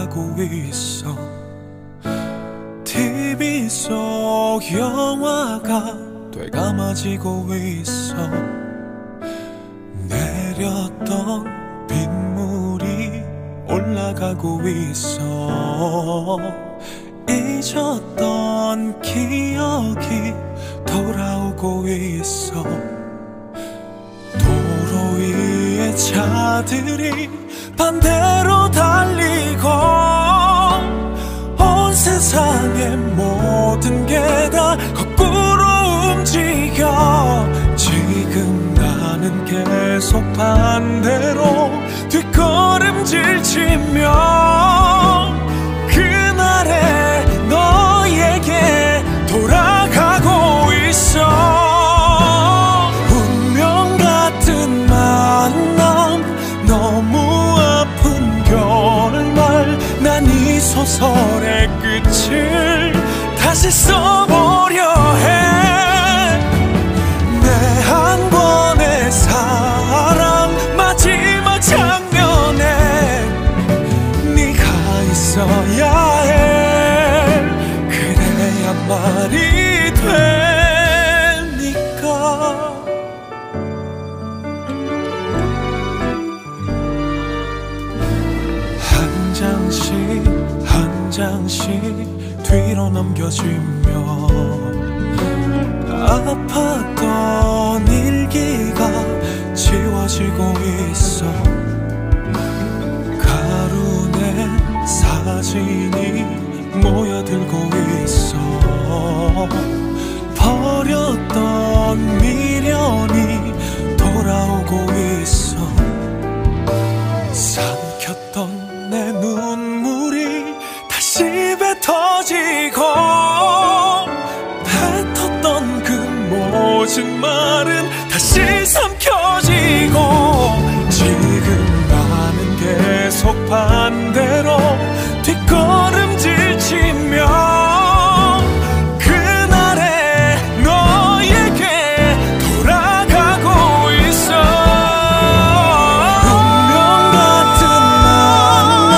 돌아가고 있어. TV 속 영화가 되감아지고 있어. 내렸던 빗물이 올라가고 있어. 잊었던 기억이 돌아오고 있어. 도로 위에 차들이 반대로 달리고 온 세상의 모든 게 다 거꾸로 움직여. 지금 나는 계속 반대로 뒷걸음질 치며 그날의 너에게 돌아가고 있어. 운명 같은 만남, 너무 아픈 결말. 난 이 소설의 끝을 다시 써보려 해. 내 한 권의 사랑 마지막 장면에 네가 있어야 해. 그래야 말이 되니까. 한 장씩 한 장씩 뒤로 넘겨지며 아팠던 일기가 지워지고 있어. 가루에 사진이 모여들고 있어. 버렸던 미련이 돌아오고 있어. 삼켰던 내 눈물이 다시 뱉어지고 뱉었던 그 모든 말은 다시 삼켜지고. 지금 나는 계속 반대로 뒷걸음질 치며 그날의 너에게 돌아가고 있어. 운명 같은 만남,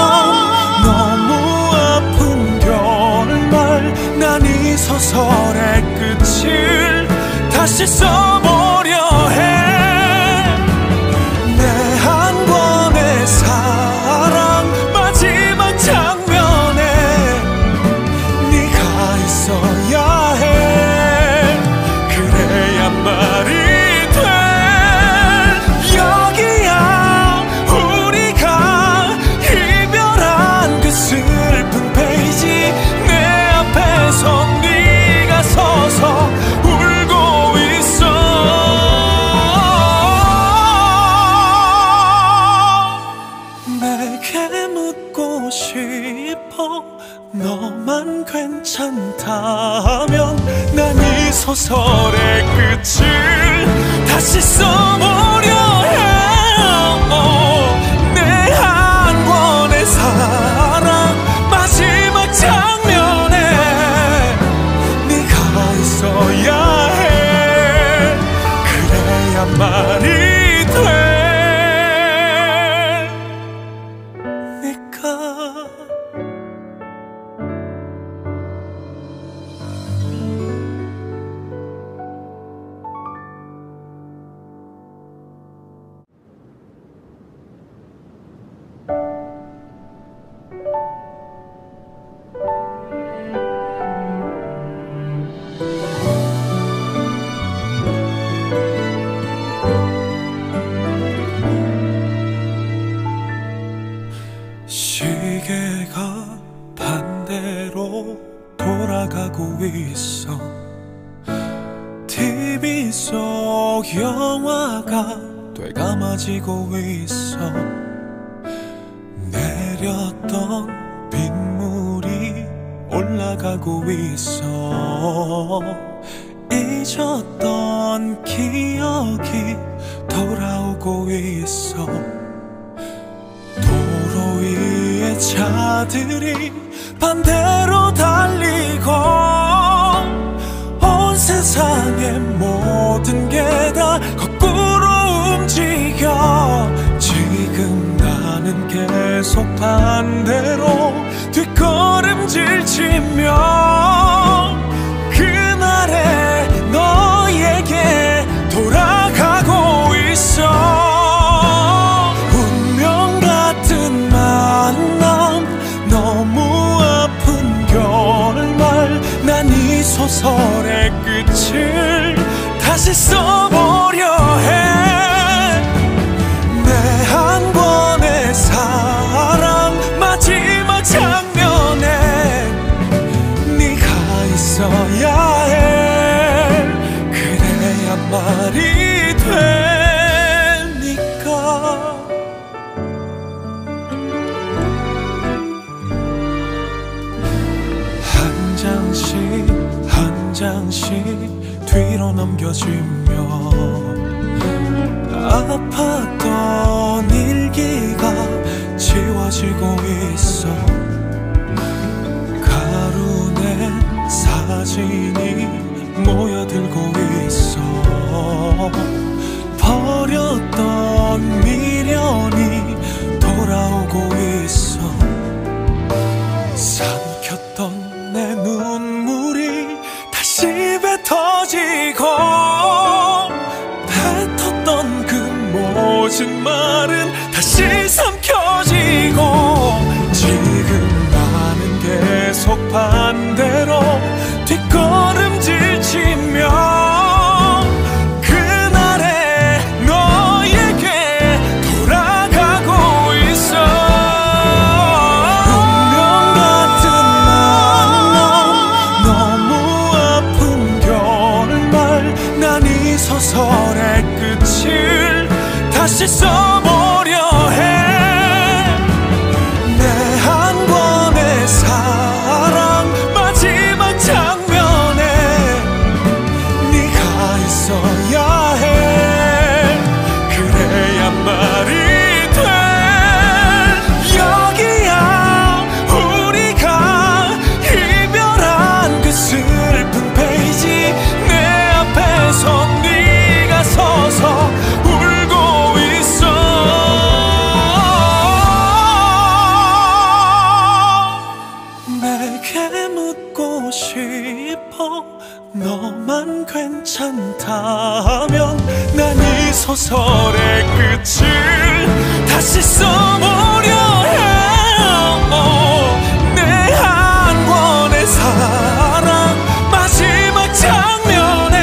너무 아픈 결말. 난 이 소설의 끝을 다시 써보려 해. 내 한 권의 사랑 마지막 장면에 네가 있어야 해. 그래야 말이 돼. 여기야 우리가 이별한 그 슬픈 페이지. 내 앞에서 네가 서서 울고 있어. 내게 묻고 싶어. 너만 괜찮다면 난 이 소설의 끝을 다시 써보려 해. 내 한 권의 사랑 마지막 장면에 네가 있어야 해. 그래야 말이 되니까. 시계가 반대로 돌아가고 있어. TV 속 영화가 되감아지고 있어. 내렸던 빗물이 올라가고 있어. 잊었던 기억이 돌아오고 있어. 도로 위에 차들이 반대로 달리고 온 세상의 모든 게 다 거꾸로 움직여. 지금 나는 나는 계속 반대로 뒷걸음질 치며 그날의 너에게 돌아가고 있어. 운명 같은 만남, 너무 아픈 결말. 난 이 소설의 끝을 다시 써보려 해. 내 한 권의 사랑 마지막 장면에 네가 있어야 해. 그래야 말이 되니까. 한 장씩 뒤로 넘겨지며 아팠던 일기가 지워지고 있어. 가루에 사진이 모여들고 있어. 버렸던 미련이 돌아오고 있어. 삼켰던 내 눈물이 다시 뱉어지고, 뱉었던 그 모든 말은 다시 삼켜지고. 지금 나는 계속 반대로 뒷걸음질 치며 그날의 너에게 돌아가고 있어. 운명 같은 만남, 너무 아픈 결말. 난 이 소설의 끝을 다시 써보려 해. 내 한 권의 사랑 마지막 장면에 네가 있어야 해. 그래야 말이 돼. 여기야 우리가 이별한 그 슬픈 페이지. 내 앞에서 네가 서서 울고 있어. 내게 묻고 싶어. 너만 괜찮다면 난 이 소설의 끝을 다시 써보려 해. 내 한 권의 사랑 마지막 장면에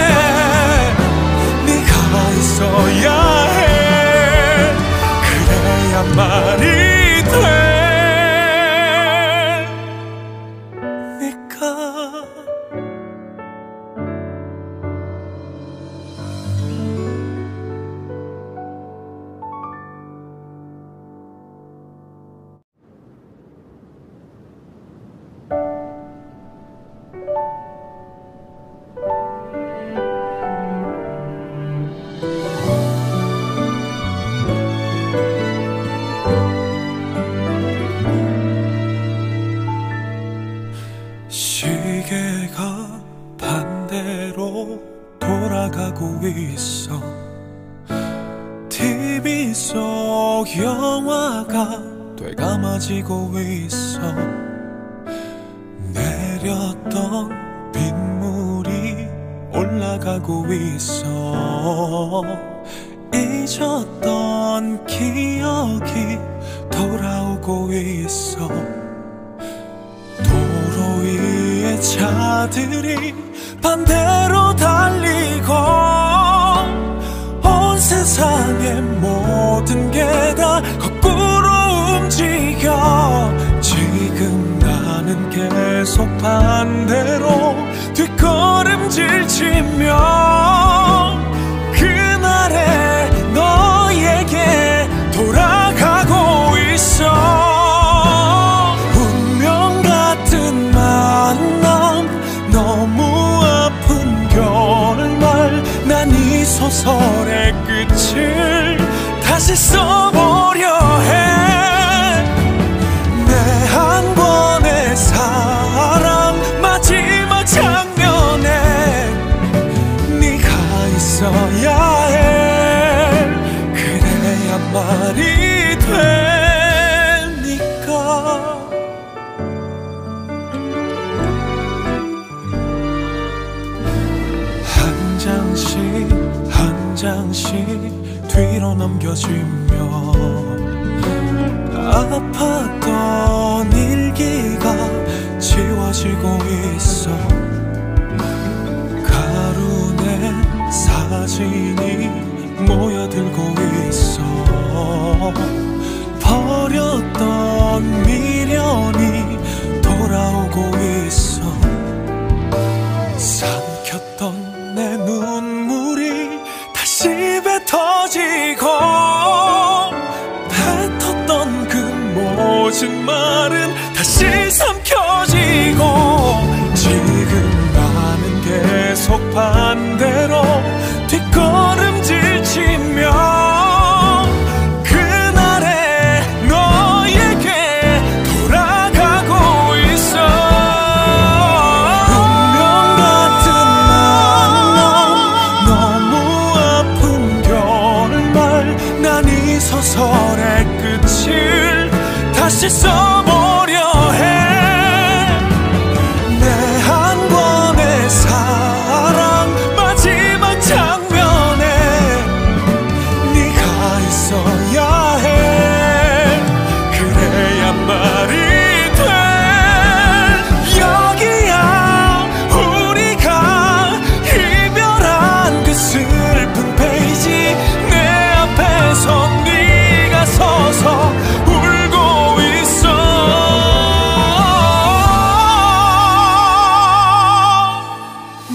네가 있어야 해. 그래야 말이 되니까. 시계가 반대로 돌아가고 있어. TV 속 영화가 되감아지고 있어. 내렸던 빗물이 올라가고 있어. 잊었던 기억이 돌아오고 있어. 도로 위에 차들이 반대로 달리고 온 세상의 모든 게 다 거꾸로 움직여. 지금 나는 계속 반대로 뒷걸음질 치며 그날의 너에게 돌아가고 있어. 운명 같은 만남, 너무 아픈 결말. 난 이 소설의 끝을 다시 써보려 해. 내 한 권의 사랑 마지막 장면에 네가 있어야 해. 그래야 말이 돼. 한 장씩 뒤로 넘겨지며 아팠던 일기가 지워지고 있어. 가루낸 사진이 모여들고 있어. 버렸던 미련이 돌아오고 있어. 삼켰던 내 눈물이 다시 뱉어지고 뱉었던 그 모진 말은 다시 삼켜지고 지금 나는 계속 반대로 뒷걸음질 치며 소설의 끝을 다시 써보려 해. 내 한 권의 사랑 마지막 장면에 네가 있어야 해. 그래야 말이 돼. 여기야 우리가 이별한 그 슬픈 페이지. 내 앞에서 서서 울고 있어.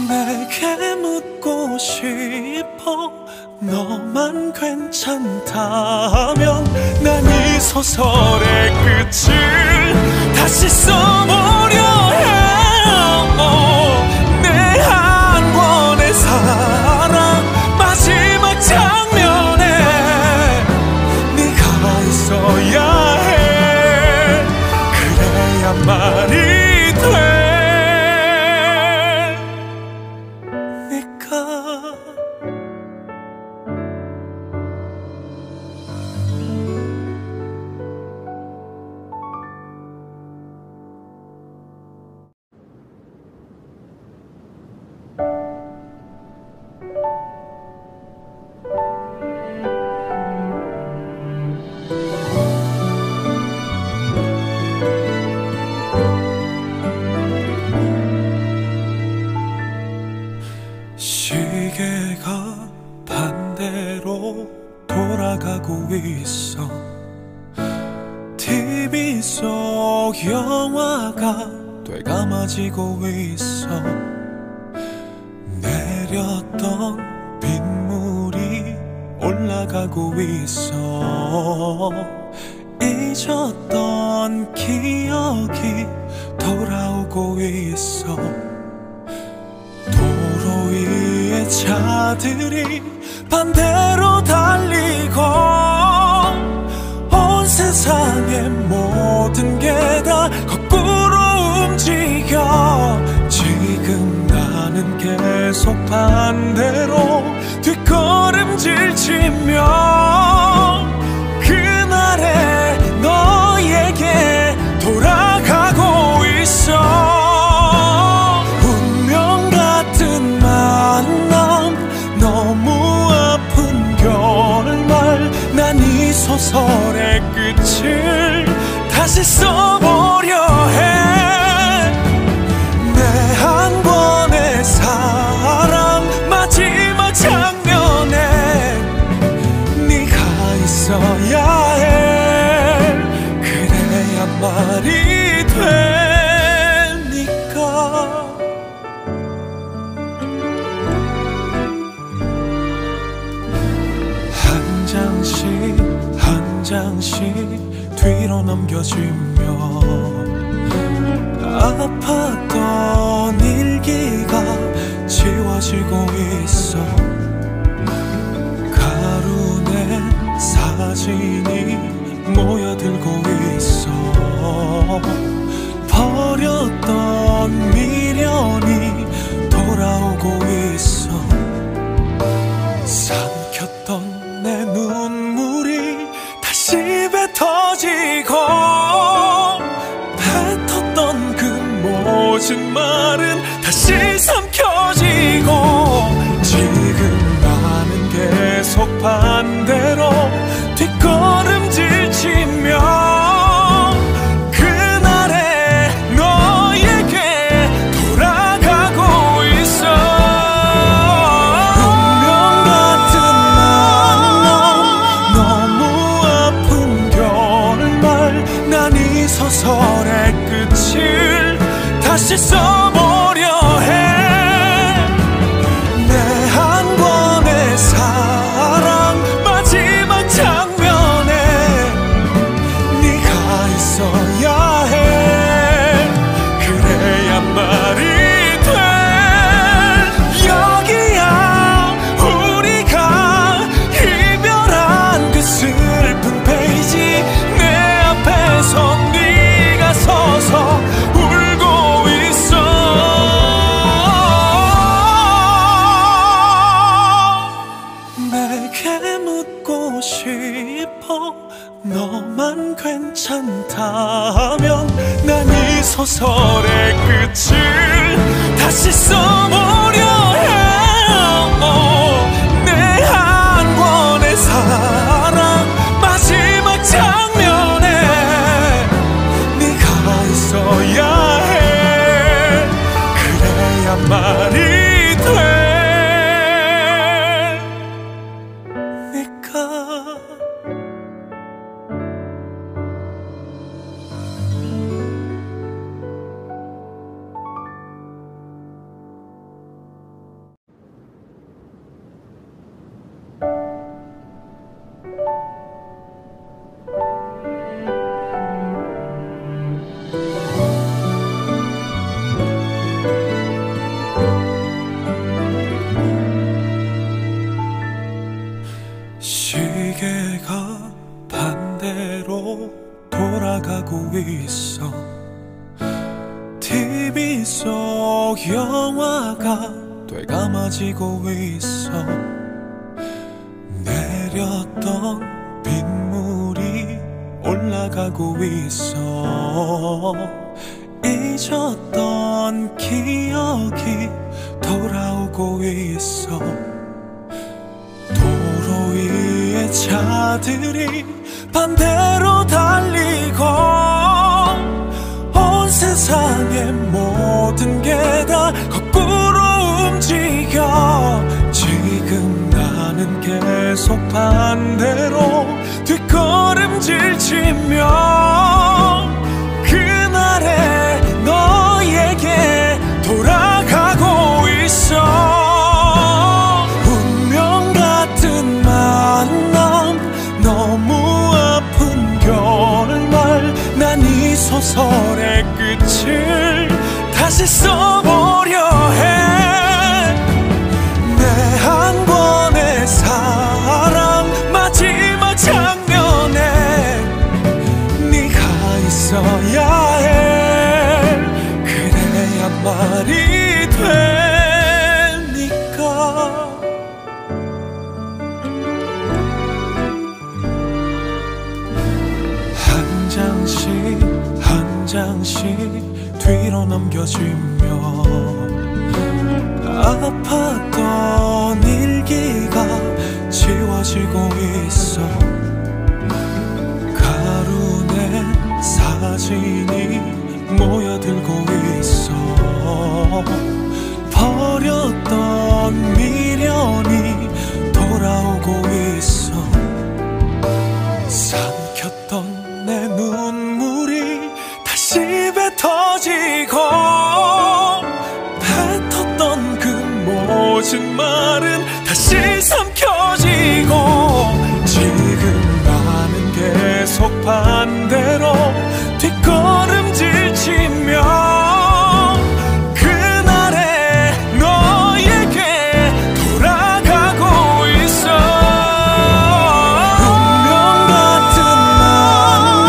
내게 묻고 싶어. 너만 괜찮다면 난 이 소설의 끝을 다시 써보려 해. 내 한 권의 사랑 마지막 장면에 있어야 해. 그래야 말이 되니까. 시계가 반대로 돌아가고 있어. TV 속 영화가 되감아지고 있어. 내렸던 빗물이 올라가고 있어. 잊었던 기억이 돌아오고 있어. 도로 위에 차들이 반대로 달리고 온 세상의 모든 게 다 거꾸로 움직여. 지금 나는 계속 반대로 뒷걸음질 치며 그날의 너에게 돌아가고 있어. 너무 아픈 결말. 난 이 소설의 끝을 다시 써보려 해. 내 한 권의 사랑 마지막 장면에 네가 있어야 해. 그래야 말이 되니까. 한 장씩 뒤로 넘겨지며 아팠던 일기가 지워지고 있어. 가루낸 사진이 모여들고 있어. 버렸던 미련이 돌아오고 있어. 삼켰던 내 눈물이 다시 뱉어지고 뱉었던 그 모진 말은 다시 삼켜지고 나는 계속 반대로 뒷걸음질 치며 그날의 너에게 돌아가고 있어. 운명 같은 만남, 너무 아픈 결말. 난 이 소설의 끝을 다시 써보려 해. 내 한 권의 사랑 마지막 장면에 네가 있어야 해. 그래야 말이 돼. 여기야 우리가 이별한 그 슬픈 페이지. 내 앞에서 네가 서서 울고 있어. 내게 묻고 싶어. 너만 괜찮다면 난 이 소설의 끝을 다시 써보려 해. 내 한 권의 사랑 마지막 장면에 네가 있어야 해. 그래야 말이 돼. 시계가 반대로 돌아가고 있어. TV 속 영화가 되감아지고 있어. 내렸던 빗물이 올라가고 있어. 잊었던 기억이 돌아오고 있어. 도로 위에 차들이 반대로 달리고 온 세상의 모든 게 다 거꾸로 움직여. 지금 나는 계속 반대로 뒷걸음질 치며 그날의 너에게 돌아가고 있어. 운명 같은 만남, 너무 아픈 결말. 난 이 소설의 끝을 다시 써보려 해. 내 한 권의 사랑 마지막 장면에 네가 있어야 해. 그래야 말이 되니까. 한 장씩 한 장씩 뒤로 넘겨지며 아팠던 일기가 지워지고 있어. 가루에 사진이 모여들고 있어. 버렸던 미련이 돌아오고 있어. 삼켰던 내 눈물이 다시 뱉어지고 뱉었던 그 모든 말은 다시 삼켜지고. 지금 나는 계속 반대로 뒷걸음질 치며 그날의 너에게 돌아가고 있어. 운명 같은 만남,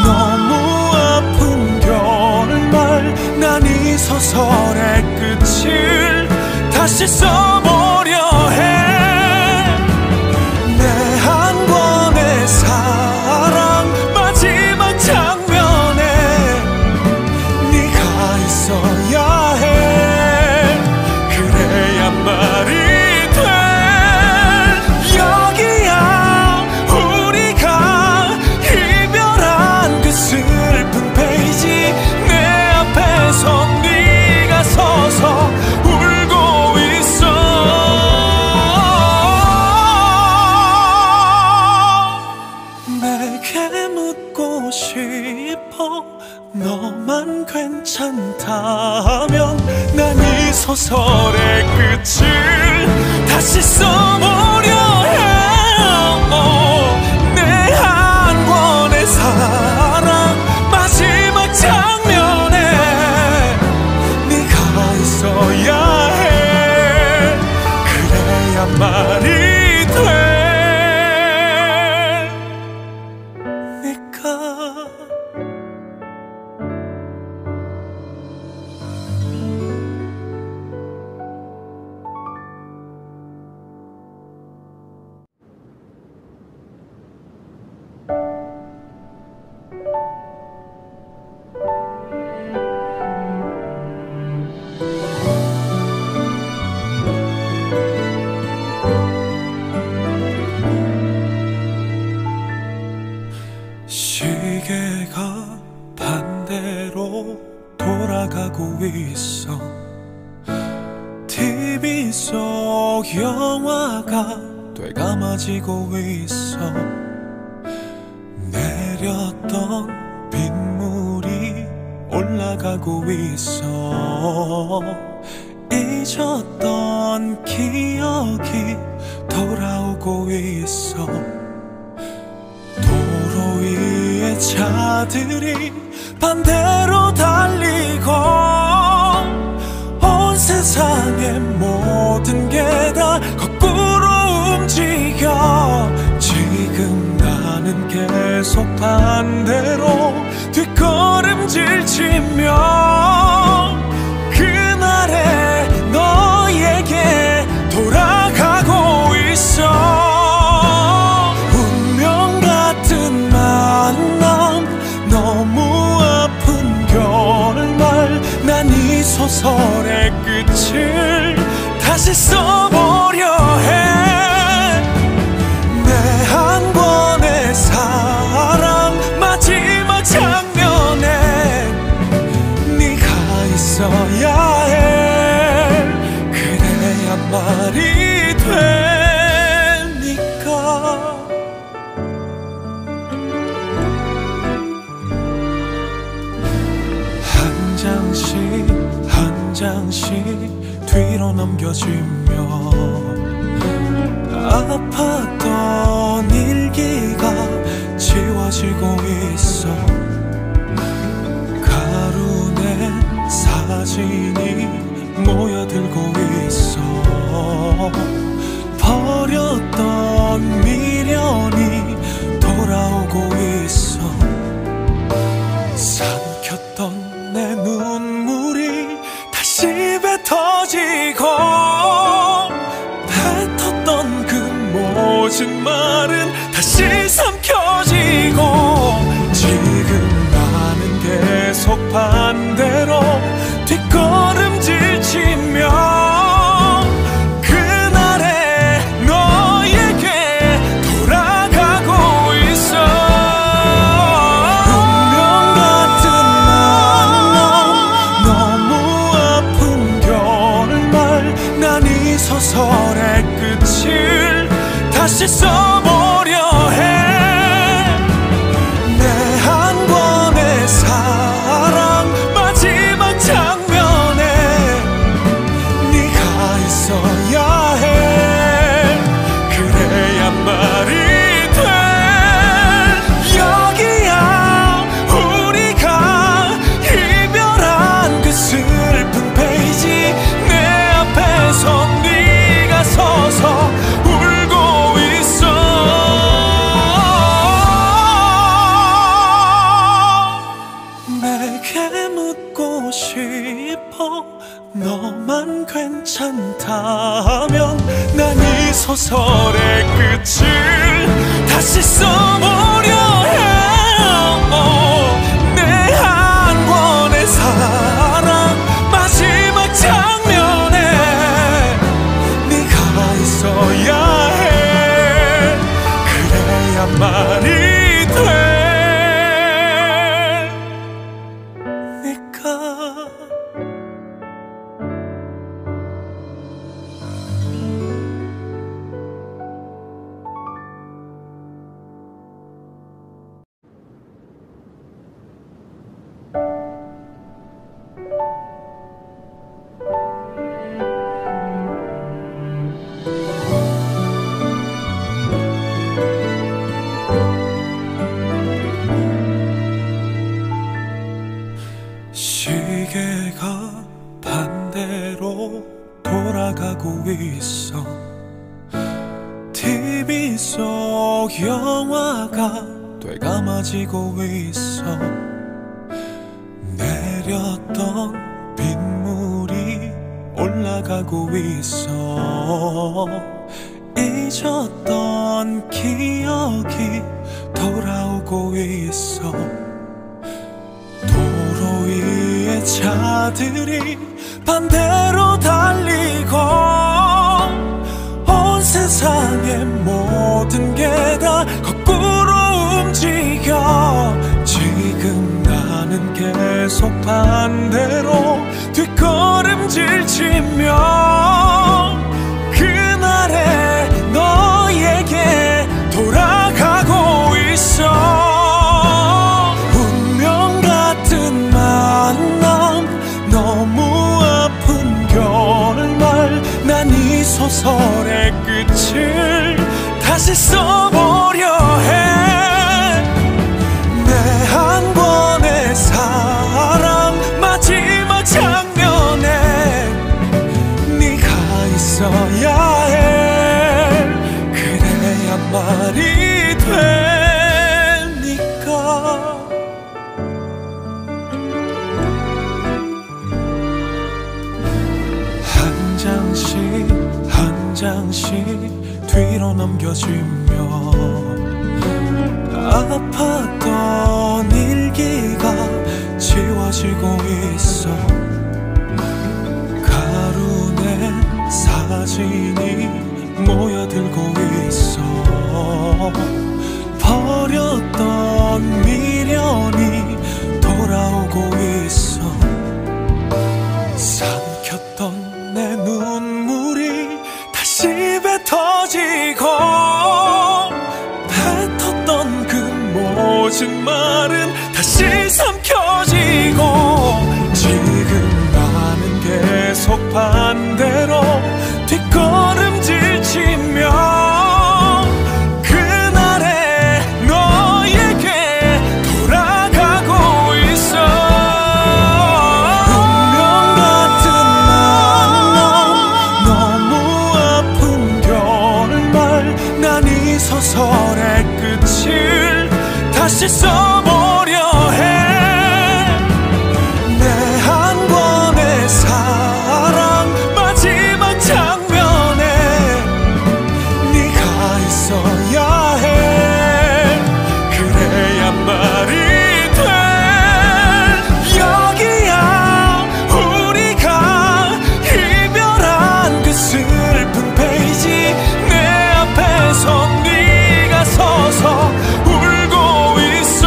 너무 아픈 결말. 난 이 소설의 끝을 다시 써보려 해. 내 한 권의 사랑 마지막 장면에 네가 있어야 해. 그래야 말이 돼. 소설의 끝을 다시 써보려 해. 내 한 권의 사랑 마지막 장면에 네가 있어야 해. 그래야 말이 돼. 시계가 반대로 돌아가고 있어. TV 속 영화가 되감아지고 있어. 내렸던 빗물이 올라가고 있어. 잊었던 기억이 돌아오고 있어. 도로 위에 차들이 반대로 달리고 온 세상의 모든 게 다 거꾸로 움직여. 지금 나는 계속 반대로 뒷걸음질 치며 그날의 너에게 돌아가고 있어. 운명 같은 만남, 너무 아픈 결말. 난 이 소설의 끝을 다시 써보려 해. 내 한 권의 사랑 마지막 장면에 네가 있어야 해. 그래야 말이 되니까. 한 장씩 한 장씩 뒤로 넘겨지며 아팠던 일기가 지워지고 있어. 가루낸 사진이 모여들고 있어. 버렸던 미련이 돌아오고 있어. 삼켰던 내 눈물이 다시 뱉어지고 뱉었던 그 모진 말은 다시 삼켜지고. 지금 나는 계속 반대로 뒷걸음질 치며 그날의 너에게 돌아가고 있어. 운명 같은 만남, 너무 아픈 결말. 난 이 소설의 끝을 다시 써보려 해. 내 한 권의 사랑 마지막 장면에 네가 있어야 해. 그래야 말이 돼. 여기야 우리가 이별한 그 슬픈 페이지. 내 앞에서 네가 서서 울고 있어. 내게 묻고 싶어. 너만 괜찮다면 난 이 소설의 끝을 다시 써보려 해. 내 한 권의 사랑 마지막 장면에 네가 있어야 해. 그래야 말이 되니까. 영화가 되감아지고 있어. 내렸던 빗물이 올라가고 있어. 잊었던 기억이 돌아오고 있어. 도로 위에 차들이 반대로 달리고 온 세상의 모든 게 다 거꾸로 움직여. 지금 나는 계속 반대로 뒷걸음질 치며 그날의 너에게 돌아가고 있어. 운명 같은 만남, 너무 아픈 결말. 난 이 소설의 끝을 다시 써보려 해. 내 한 권의 사랑 마지막 장면에 네가 있어야 해. 그래야 말이 되니까. 한 장씩 한 장씩 뒤로 넘겨지며 아팠던 일기가 지워지고 있어. 가루낸 사진이 모여들고 있어. 버렸던 미련이 돌아오고 있어. 삼켰던 내 눈물이 다시 뱉어지고 뱉었던 그 모든 말은 다시 삼켜지고. 지금 나는 계속 반대로 뒷걸음질 치며 그날의 너에게 돌아가고 있어. 운명 같은 만남, 너무 아픈 결말. 난 이 소설의 끝을 다시 써보려 해. 내 한 권의 사랑 마지막 장면에 네가 있어야 해. 그래야 말이 돼. 여기야 우리가 이별한 그 슬픈 페이지. 내 앞에서 네가 서서 울고 있어.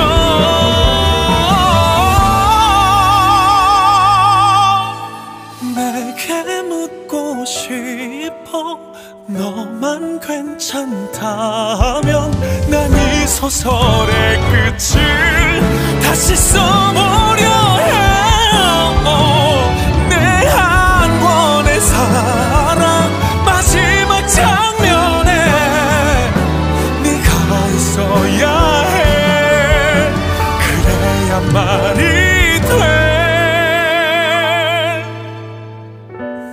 내게 묻고 싶어. 너만 괜찮다면 난 이 소설의 끝을 다시 써보려 해. 내 한 권의 사랑 마지막 장면에 네가 있어야 해. 그래야 말이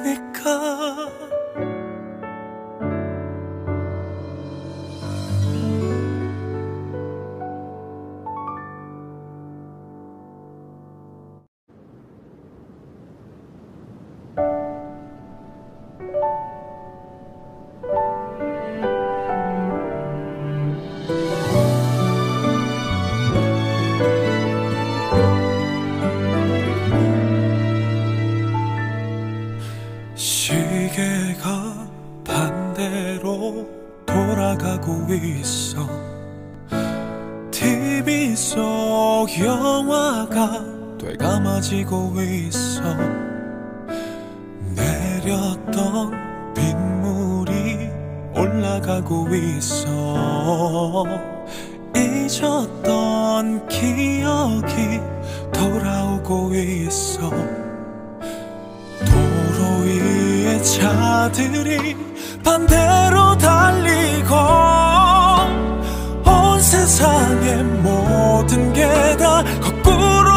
되니까. 시계가 반대로 돌아가고 있어. TV 속 영화가 되감아지고 있어. 내렸던 빗물이 올라가고 있어. 잊었던 기억이 돌아오고 있어. 도로 위에 차들이 반대로 달리고 온 세상의 모든 게 다 거꾸로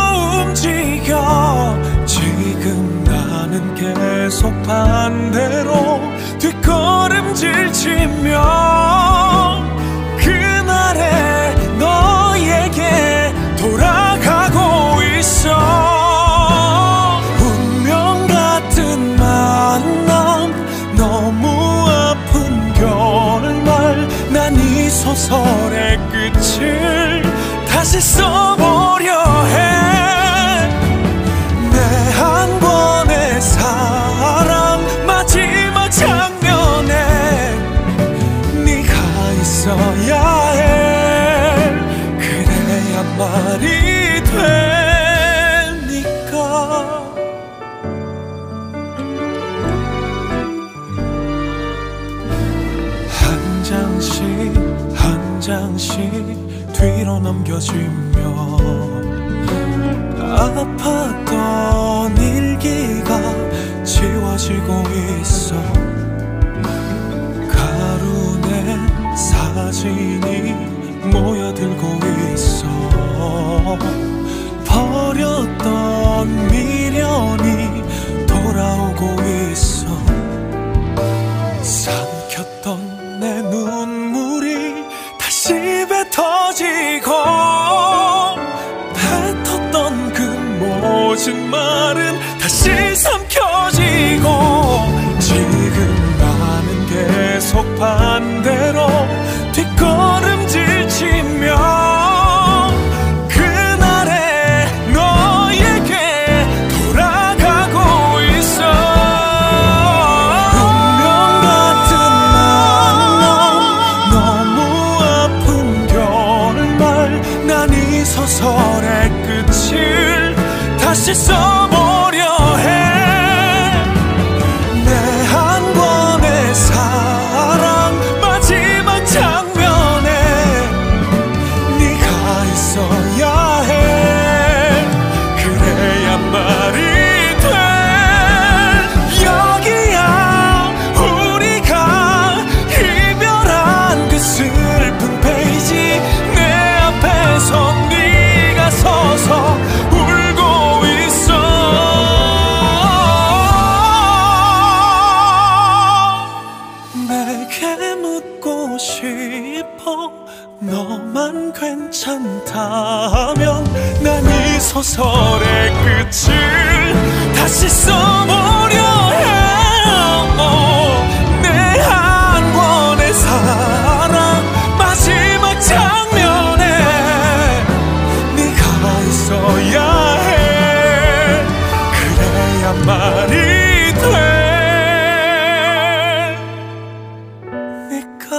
움직여. 지금 나는 계속 반대로 뒷걸음질 치며 그날의 소설의 끝을 다시 써보려 해. 내 한 권의 사랑 마지막 장면에 네가 있어야 해. 그래야 말이 되니까. 한 장씩 한 장씩 뒤로 넘겨지며 아팠던 일기가 지워지고 있어. 가루낸 사진이 모여들고 있어. 버렸던 미련이 돌아오고 있어. 삼켰던 내 눈물이 다시 뱉어지고 뱉었던 그 모든 말은 다시 삼켜지고 지금 나는 계속 반대로 뒷걸음질 치며 그날의 너에게 돌아가고 있어. 운명 같은 만남 너무 아픈 결말 난 이 소설의 끝을 다시 써보려 해. 내 한 권의 사랑 마지막 장면에 네가 있어야 해. 그래야 말이 돼. 여기야 우리가 이별한 그 슬픈 페이지. 내 앞에서 네가 서서 울고 있어. 내게 묻고 싶어. 너만 괜찮다면 난 이 소설의 끝을 다시 써보려 해. 내 한 권의 사랑 마지막 장면에 네가 있어야 해. 그래야 말이 되니까.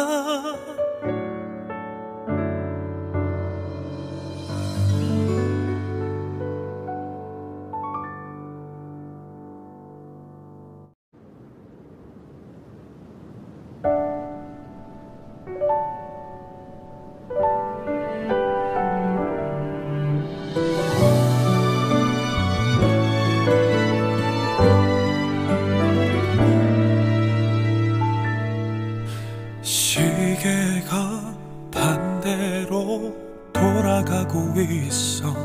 시계가 반대로 돌아가고 있어.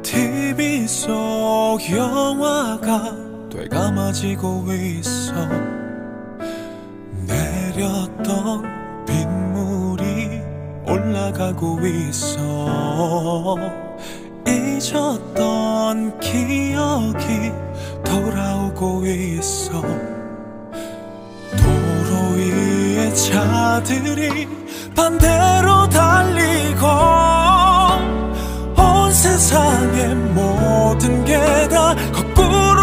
TV 속 영화가 되감아지고 있어. 내렸던 빗물이 올라가고 있어. 잊었던 기억이 돌아오고 있어. 도로 위에 차들이 반대로 달리고 온 세상의 모든 게 다 거꾸로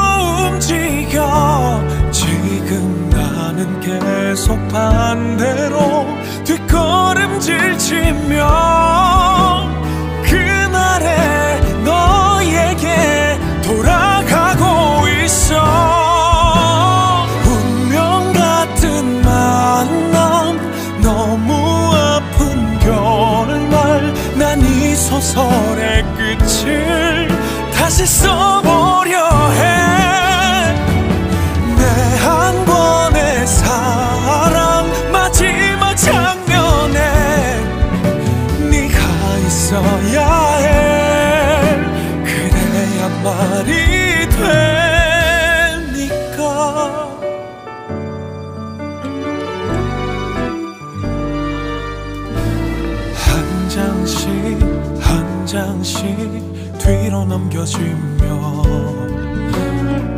움직여. 지금 나는 계속 반대로 뒷걸음질 치며 그날의 너에게 돌아가고 있어. 운명 같은 만남 너무 아픈 결말 난 이 소설의 끝을 다시 써보려 해. 내 한 권의 사랑 마지막 장면에 네가 있어야 해. 그래야 말이 되니까. 한 장씩 한 장씩 뒤로 넘겨지며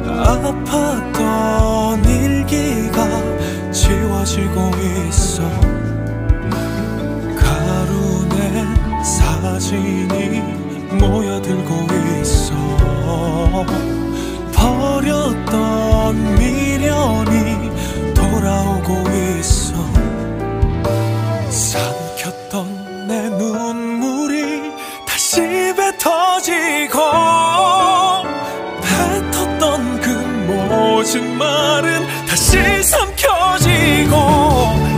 아팠던 일기가 지워지고 있어. 사진이 모여들고 있어. 버렸던 미련이 돌아오고 있어. 삼켰던 내 눈물이 다시 뱉어지고, 뱉었던 그 모진 말은 다시 삼켜지고,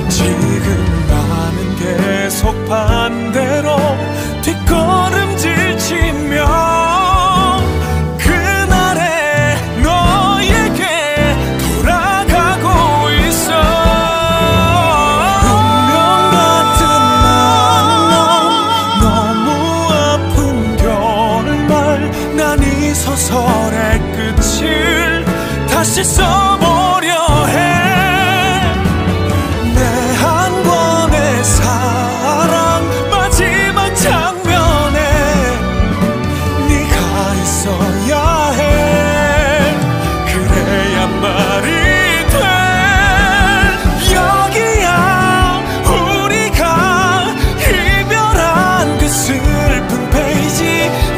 지금 나는 계속 반대로 뒷걸음질 치며 그날의 너에게 돌아가고 있어. 운명 같은 만남, 너무 아픈 결말. 난 이 소설의 끝을 다시 써보려 해. 내 한 권의 사랑 마지막 장면에 네가 있어야 해. 그래야 말이 돼. 여기야 우리가 이별한 그 슬픈 페이지.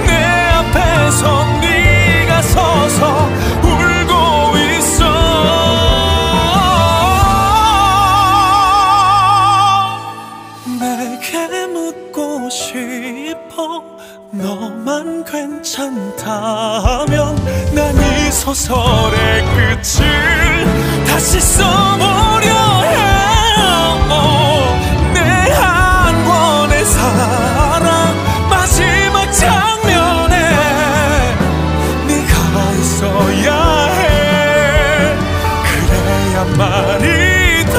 내 앞에서 네가 서서 울고 있어. 내게 묻고 싶어. 너만 괜찮다면 난 이 소설의 끝을 다시 써보려 해. 내 한 권의 사랑 마지막 장면에 네가 있어야 해. 그래야 말이 돼.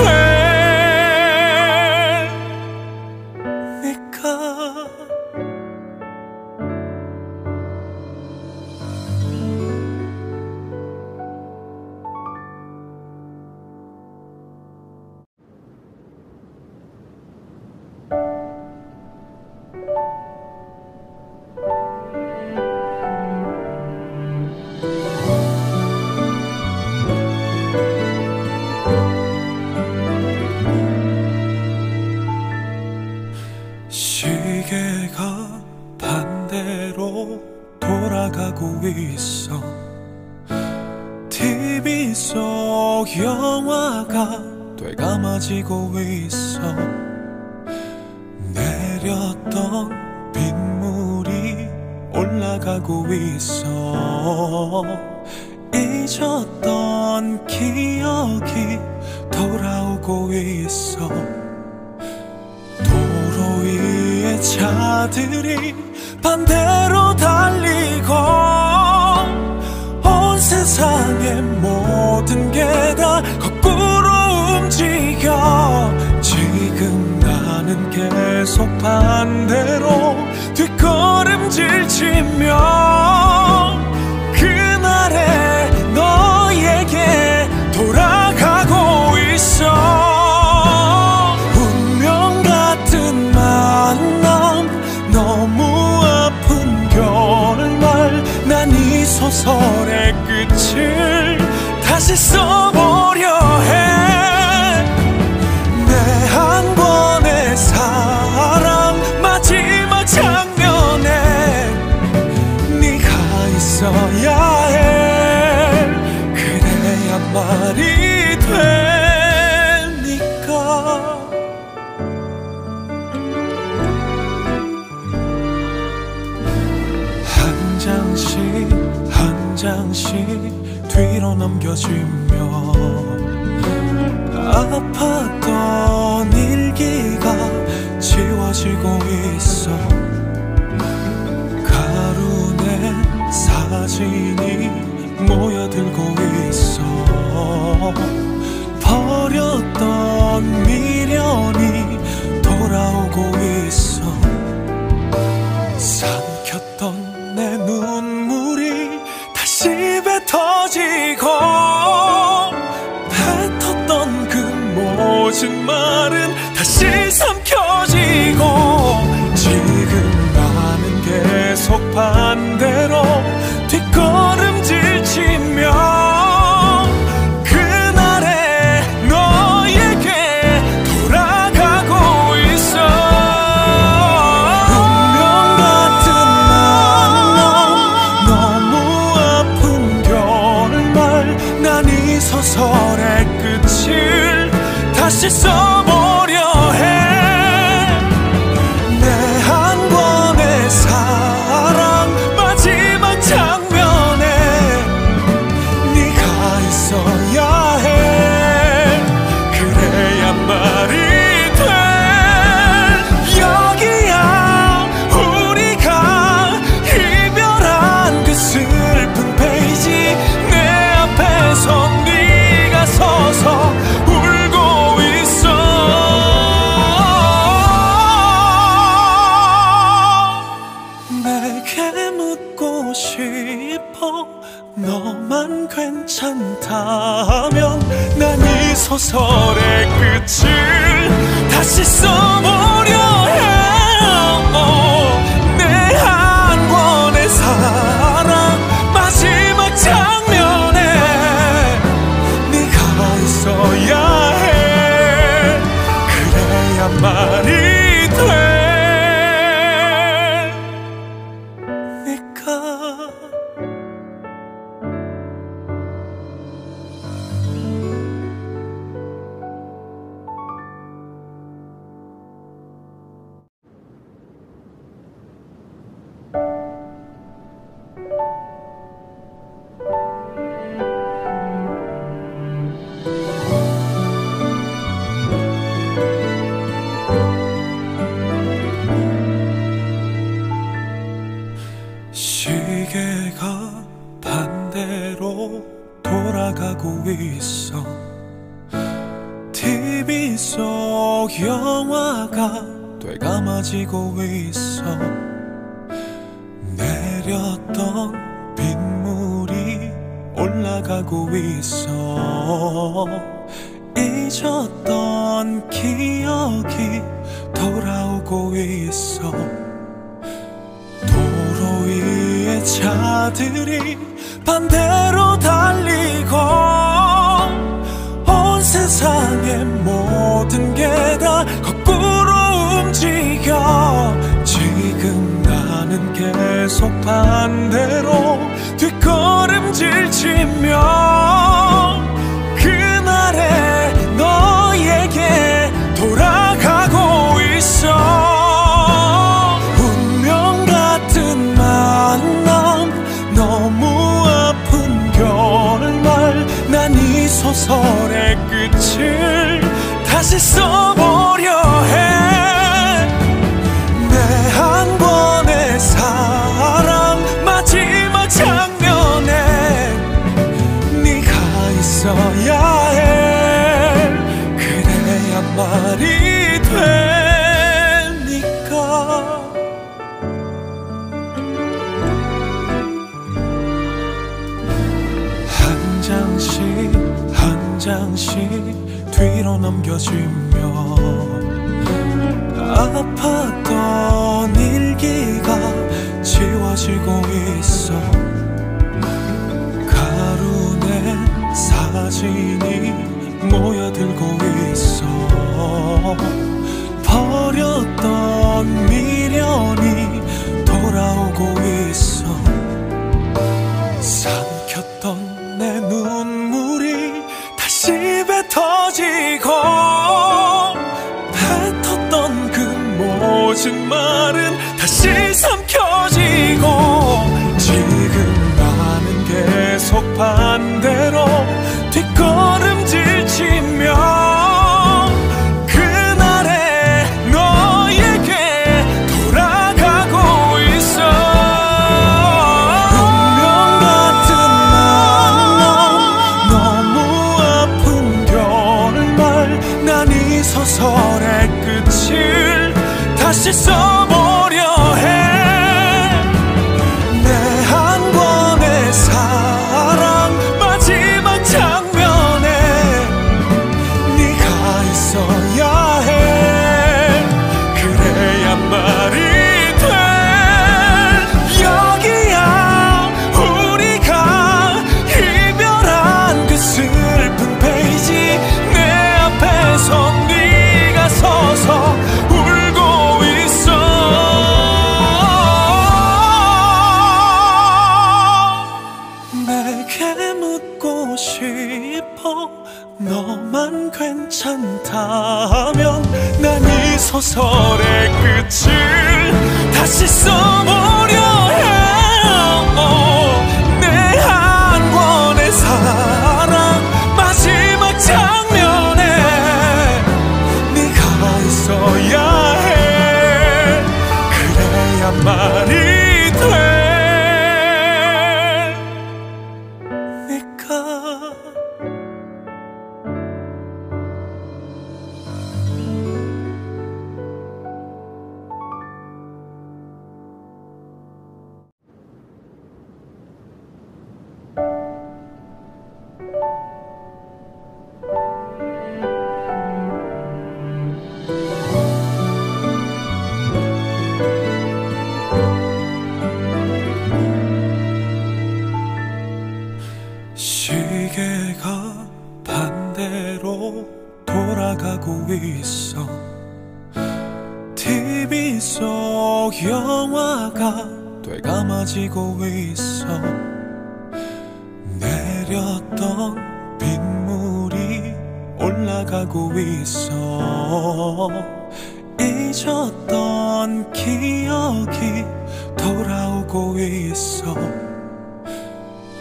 시계가 반대로 돌아가고 있어. TV 속 영화가 되감아지고 있어. 내렸던 빗물이 올라가고 있어. 잊었던 기억이 돌아오고 있어. 도로 위에 차들이 반대로 달리고, 온 세상의 모든 게 다 거꾸로 움직여. 지금 나는 계속 반대로 뒷걸음질 치며 그날의 너에게 돌아가고 있어. 운명 같은 만남, 너무 아픈 결말. 난 이 소설의 끝을 다시 써보려 해. 내 한 권의 사랑 마지막 장면에 네가 있어야 해. 그래야 말이 되니까. 한 장씩 한 장씩 뒤로 넘겨지며 아팠던 일기가 지워지고 있어. 가루낸 사진이 모여들고 있어. 버렸던 미련이 돌아오고 있어. 삼켰던 내 눈물이 다시 뱉어지고, 뱉었던 그 모진 말은 다시 삼켜지고, 지금 나는 계속 반대로 뒷걸음질 치며 그날의 너에게 돌아가고 있어. 운명 다시 써보려 해. 내 한 권의 사랑 마지막 장면에 네가 있어야 해. 그래야 말이 돼. 여기야 우리가 이별한 그 슬픈 페이지. 내 앞에서 네가 서서 울고 있어. 내게 묻고 싶어. 너만 괜찮다면 난 이 소설의 끝을 다시 써보려 해. 내 한 권의 사랑 마지막 장면에 네가 있어야 해. 그래야 말이 돼. 시계가 반대로 돌아가고 있어. TV 속 영화가 되감아지고 있어. 내렸던 빗물이 올라가고 있어. 잊었던 기억이 돌아오고 있어. 도로 위에 차들이 반대로 달리고 온 세상의 모든 게 다 거꾸로 움직여. 지금 나는 계속 반대로 뒷걸음질 치며 그날의 너에게 돌아가고 있어. 운명 같은 만남, 너무 아픈 결말. 난 이 소설의 끝을 다시 써보려 해. 내 한 권의 사랑 마지막 장면에 네가 있어야 해. 그래야 말이 되니까. 한 장씩 한 장씩 뒤로 넘겨지며 아팠던 일기가 지워지고 있어. 가루낸 사진이 모여들고 있어. 버렸던 미련이 돌아오고 있어. 삼켰던 내 눈물이 다시 뱉어지고 뱉었던 그 모든 말은 다시 삼켜지고 지금 나는 계속 반대로 뒷걸음질 치며 그날의 너에게 돌아가고 있어. 운명 같은 만남, 너무 아픈 결말. 난 이 소설의 끝을 다시 써보려 해. 내 한 권의 사랑 마지막 장면에 네가 있어야 해. 그래야 말이 돼. 여기야 우리가 이별한 그 슬픈 페이지. 내 앞에서 네가 서서 울고 있어. 소설의 끝을 다시 써보려 해. 내 한 권의 사랑 마지막 장면에 네가 있어야 해. 그래야 말이 되니까. 시계가 반대로 돌아가고 있어. TV 속 영화가 되감아지고 있어. 내렸던 빗물이 올라가고 있어. 잊었던 기억이 돌아오고 있어.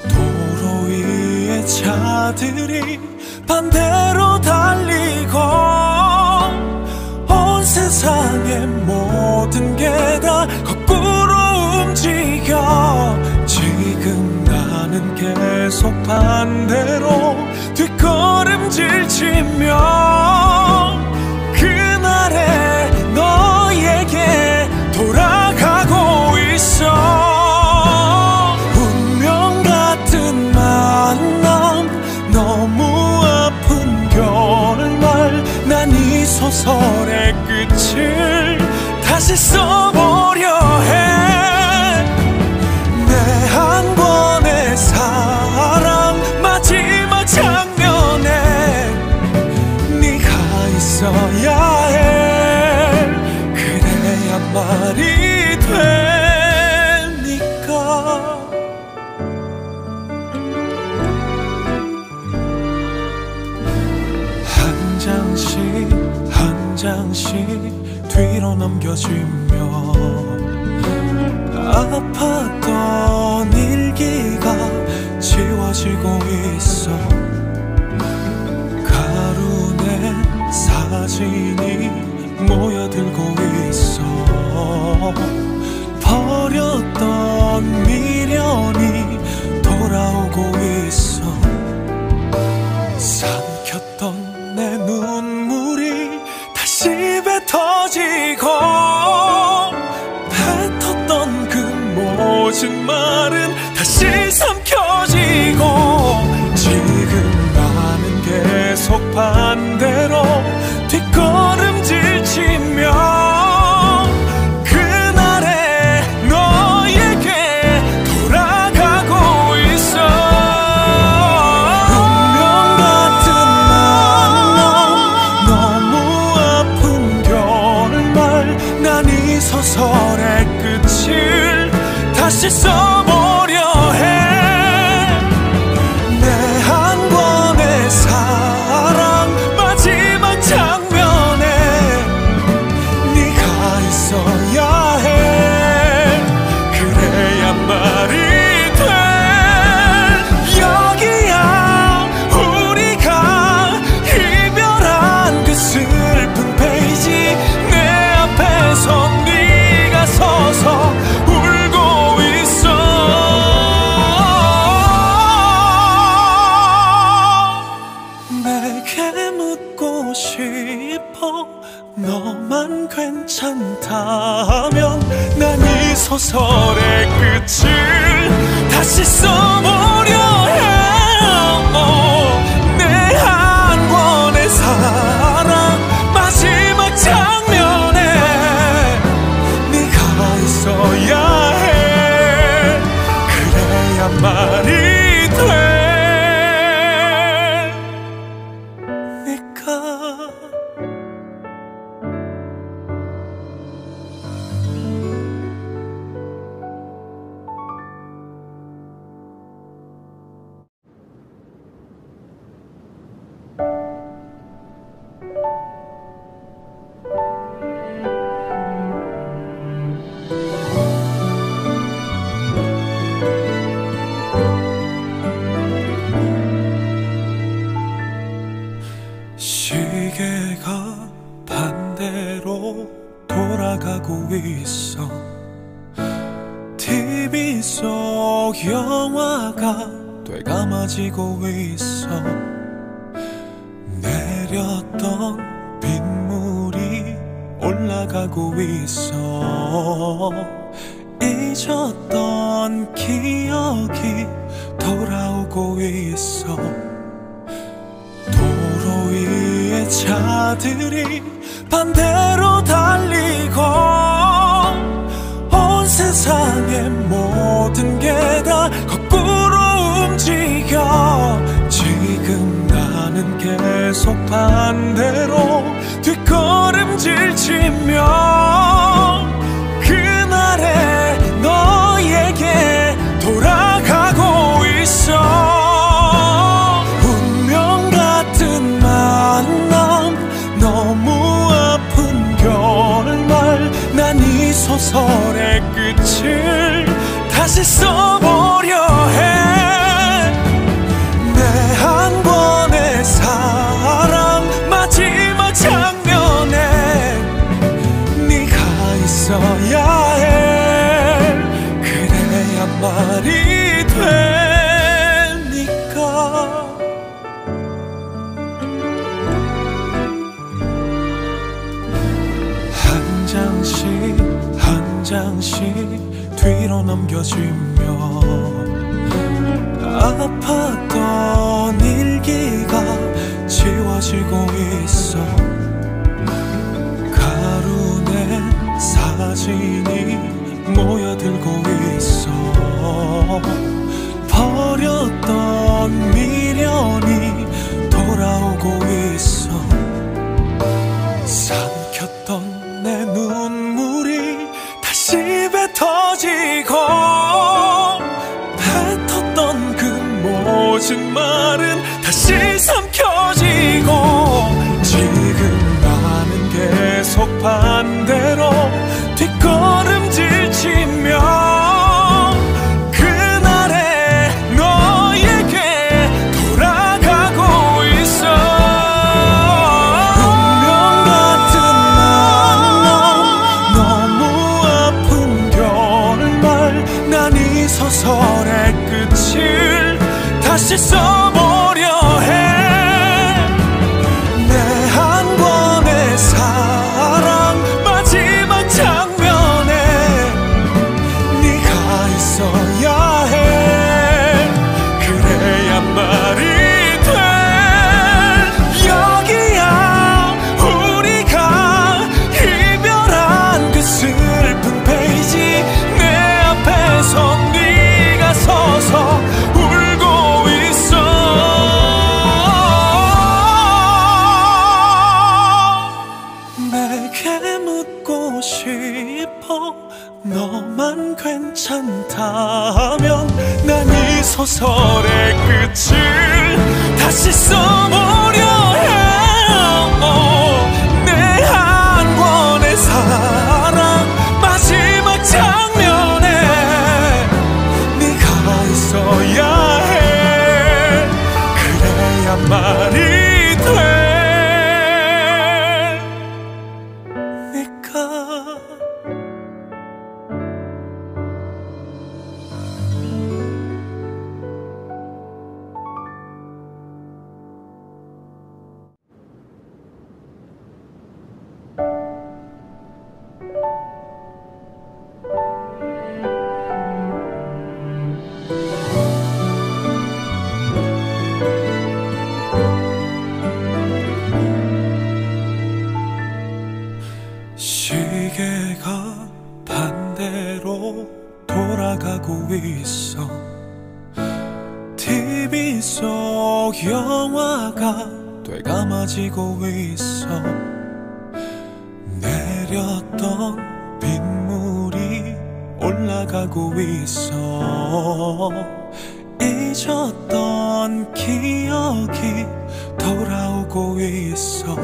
도로 위에 차들이 반대로 달리고 온 세상의 모든 게 다 거꾸로 움직여. 지금 나는 계속 반대로 뒷걸음질 치며 그날의 너에게 돌아가고 있어. 운명 같은 만남, 너무 아픈 결말. 난 이 소설의 끝을 다시 써보려 해. 내 한 권의 사랑 마지막 장면에 네가 있어야 해. 그래야 말이 되니까. 한 장씩 한 장씩 뒤로 넘겨지며 아팠던 일기가 지워지고 있어. 가루에 사진이 모여들고 있어. 버렸던 미련이 돌아오고 있어. 삼켰던 내 눈물이 다시 뱉어지고 뱉었던 그 모든 말은 다시 삼켜지고. 지금 나는 계속 반대로 뒷걸음질 치며 그날의 너에게 돌아가고 있어. 운명 같은 만남, 너무 아픈 결말. 난 이 소설의 끝을 다시 써보려 해. 내 한 권의 사랑 마지막 장면에 네가 있어야 해. 그래야 말이 돼. 여기야 우리가 이별한 그 슬픈 페이지. 내 앞에서 네가 서서 울고 있어. 내게 묻고 싶어. 너만 괜찮다면 난 이 소설의 끝을 다시 써보려 해. 내 한 권의 사랑 마지막 장면에 네가 있어야 해. 그래야 말이 되니까. 반대로 돌아가고 있어. TV 속 영화가 되감아지고 있어. 내렸던 빗물이 올라가고 있어. 잊었던 기억이 돌아오고 있어. 도로 위에 차들이 반대로 달리고 온 세상의 모든 게 다 거꾸로 움직여. 지금 나는 계속 반대로 뒷걸음질 치며 그날의 너에게 돌아가고 있어. 운명 같은 만남, 너무 아픈 결말. 난 이 소설의 끝을 다시 써보려 해. 내 한 권의 사랑 마지막 장면에 네가 있어야 해. 그래야 말이 되니까. 한 장씩 한 장씩 뒤로 넘겨지며 아팠던 일기가 지워지고 있어. 가루에 사진이 모여들고 있어. 버렸던 미련이 돌아오고 있어. 삼켰던 내 눈물이 다시 뱉어지고 뱉었던 그 모든 말은 다시 삼켜지고. 지금 나는 계속 반대로 뒷걸음질 치며 그날의 너에게 돌아가고 있어. 운명 같은 만남, 너무 아픈 결말. 난 이 소설의 끝을 다시 써보려 해. 내 한 권의 사랑 마지막 장면에 네가 있어야 해. 그래야 말이 돼. 여기야 우리가 이별한 그 슬픈 페이지. 내 앞에서 네가 서서 울고 있어. 내게 묻고 싶어. 너만 괜찮다면 난 이 소설의 끝을 다시 써보려 해. 내 한 권의 사랑 마지막 장면에 네가 있어야 해. 그래야 말이 되니까. 시계가 반대로 돌아가고 있어. TV 속 영화가 되감아지고 있어. 내렸던 빗물이 올라가고 있어. 잊었던 기억이 돌아오고 있어.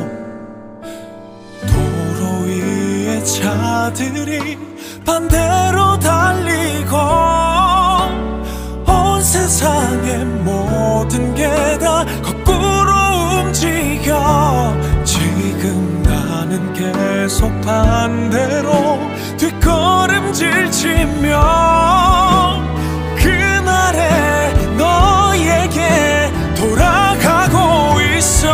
도로 위에 차들이 반대로 달리고 온 세상의 모든 게 다 거꾸로 움직여. 지금 나는 계속 반대로 뒷걸음질 치며 그날의 너에게 돌아가고 있어.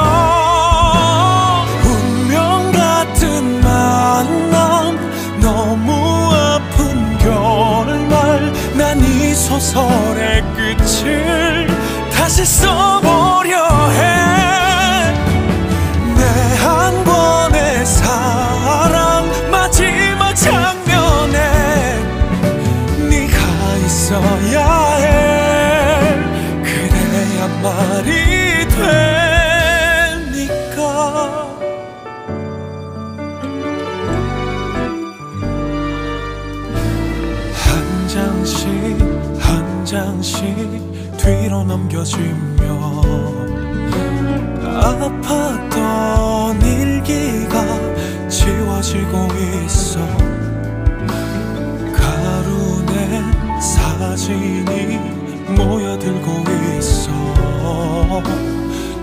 운명 같은 만남, 너무 아픈 결말. 난 이 소설의 끝을 다시 써보려 해. 내 한 권의 사랑 마지막 장면에 네가 있어야 해. 그래야 말이 되니까. 한 장씩 한 장씩 뒤로 넘겨지며 아팠던 일기가 지워지고 있어. 가루낸 사진이 모여들고 있어.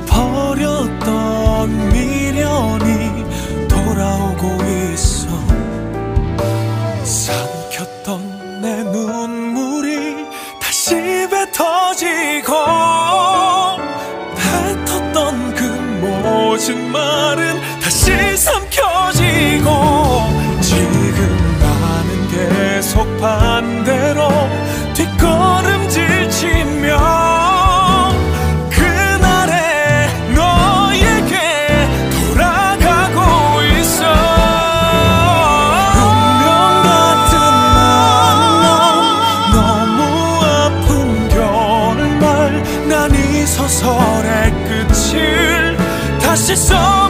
버렸던 미련이 돌아오고 있어. 삼켰던 내 눈물이 다시 뱉어지고, 뱉었던 그 모진 말은 다시 삼켜지고, 지금 나는 계속 반대로 뒷걸음질 치며 그날의 너에게 돌아가고 있어. 운명 같은 만남, 너무 아픈 결말. 난 이 소설의 끝을 다시 써